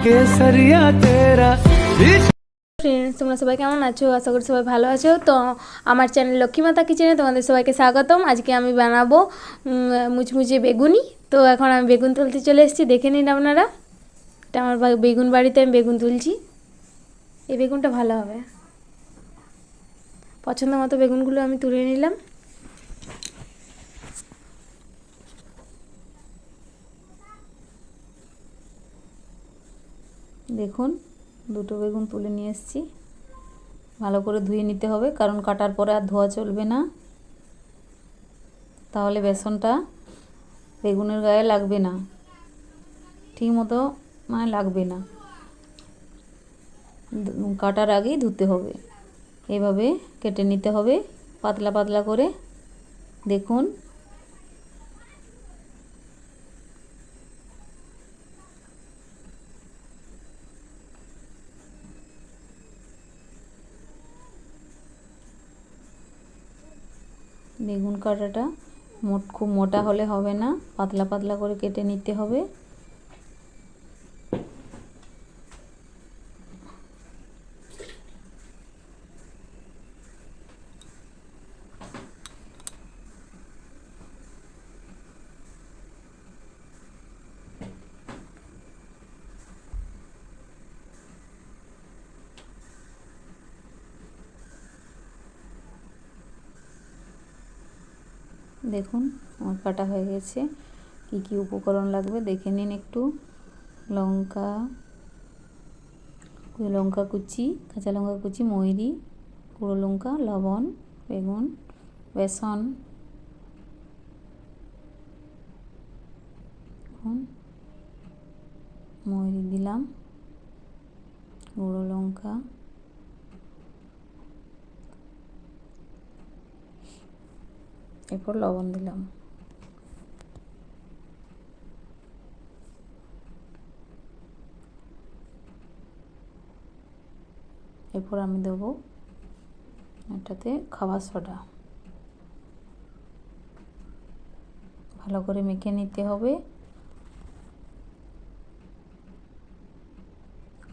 केसरिया तेरा। ফ্রেন্ডস, তোমরা সবাই কেমন আছো? আশা করি সবাই ভালো আছো। তো আমার চ্যানেল লক্ষ্মীমাতা কিচেনে তোমাদের সবাইকে স্বাগতম। আজকে আমি বানাবো মুচমুচে বেগুনি। তো এখন আমি বেগুন তুলতে চলে এসেছি, দেখে নিন আপনারা। এটা আমার বেগুন বাড়িতে আমি বেগুন তুলছি। এই বেগুনটা ভালো হবে। পছন্দ মতো বেগুনগুলো আমি তুলে নিলাম। দেখুন, দুটো বেগুন তুলে নিয়ে এসেছি। ভালো করে ধুয়ে নিতে হবে, কারণ কাটার পরে আর ধোয়া চলবে না, তাহলে বেসনটা বেগুনের গায়ে লাগবে না, ঠিক মতো লাগবে না। কাটার আগেই ধুতে হবে। এভাবে কেটে নিতে হবে পাতলা পাতলা করে। দেখুন, বেগুন কাটাটা খুব মোটা হলে হবে না, পাতলা পাতলা করে কেটে নিতে হবে। দেখুন, আমার কাটা হয়ে গেছে। কি কি উপকরণ লাগবে দেখে নিন একটু। লঙ্কা কুচি, কাঁচা লঙ্কা কুচি, ময়রি, গুঁড়ো লঙ্কা, লবণ, বেগুন, বেসন, ময়রি দিলাম, গুঁড়ো লঙ্কা, এরপর লবণ দিলাম। এরপর আমি দেবো এটাতে খাবার সোডা। ভালো করে মেখে নিতে হবে।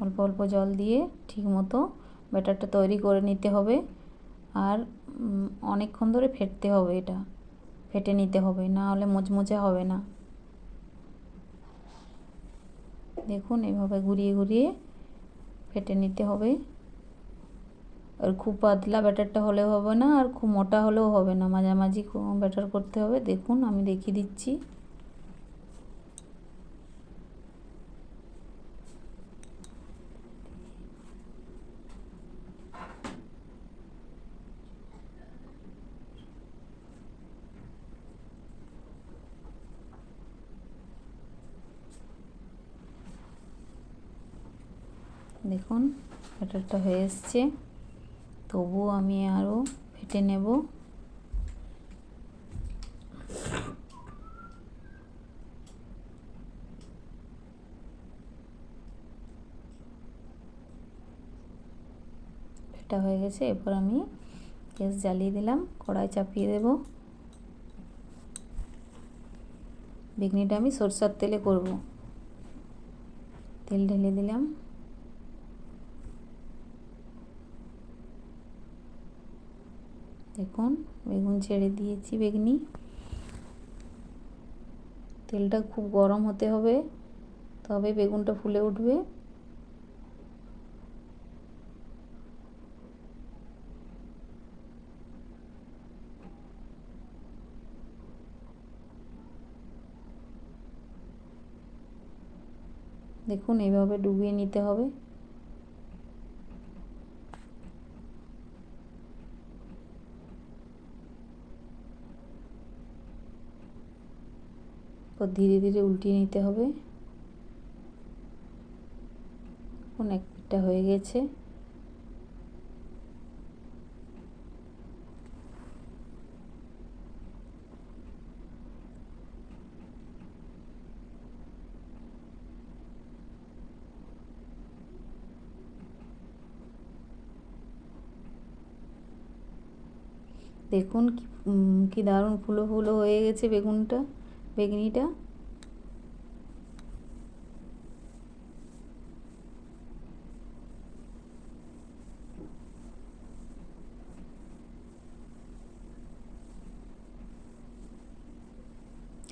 অল্প অল্প জল দিয়ে ঠিক মতো ব্যাটারটা তৈরি করে নিতে হবে। আর অনেকক্ষণ ধরে ফেটতে হবে, এটা ফেটে নিতে হবে, না হলে মুচমুচে হবে না। দেখুন, এভাবে ঘুরিয়ে ঘুরিয়ে ফেটে নিতে হবে। আর খুব পাতলা ব্যাটারটা হলেও হবে না, আর খুব মোটা হলেও হবে না, মাঝামাঝি ব্যাটার করতে হবে। দেখুন, আমি দেখিয়ে দিচ্ছি। দেখুন, ব্যাটারটা হয়ে এসছে, তবুও আমি আরও ফেটে নেব। ফেটা হয়ে গেছে। এরপর আমি গ্যাস জ্বালিয়ে দিলাম, কড়াই চাপিয়ে দেব। বেগনিটা আমি সরষের তেলে করব। তেল ঢেলে দিলাম। দেখুন, বেগুন ছেড়ে দিয়েছি বেগনি। তেলটা খুব গরম হতে হবে, তবে বেগুনটা ফুলে উঠবে। দেখুন, এইভাবে ডুবিয়ে নিতে হবে। ধীরে ধীরে উল্টিয়ে নিতে হবে। দেখুন, এক পিঠটা হয়ে গেছে। দেখুন কি দারুণ ফুলো ফুলো হয়ে গেছে বেগনিটা।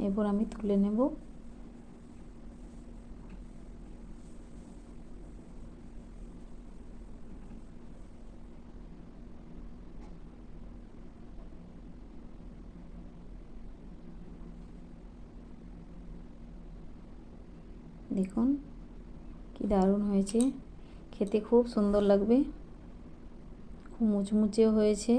এরপর আমি তুলে নেব। দেখুন কি দারুণ হয়েছে, খেতে খুব সুন্দর লাগবে, খুব মুচমুচে হয়েছে।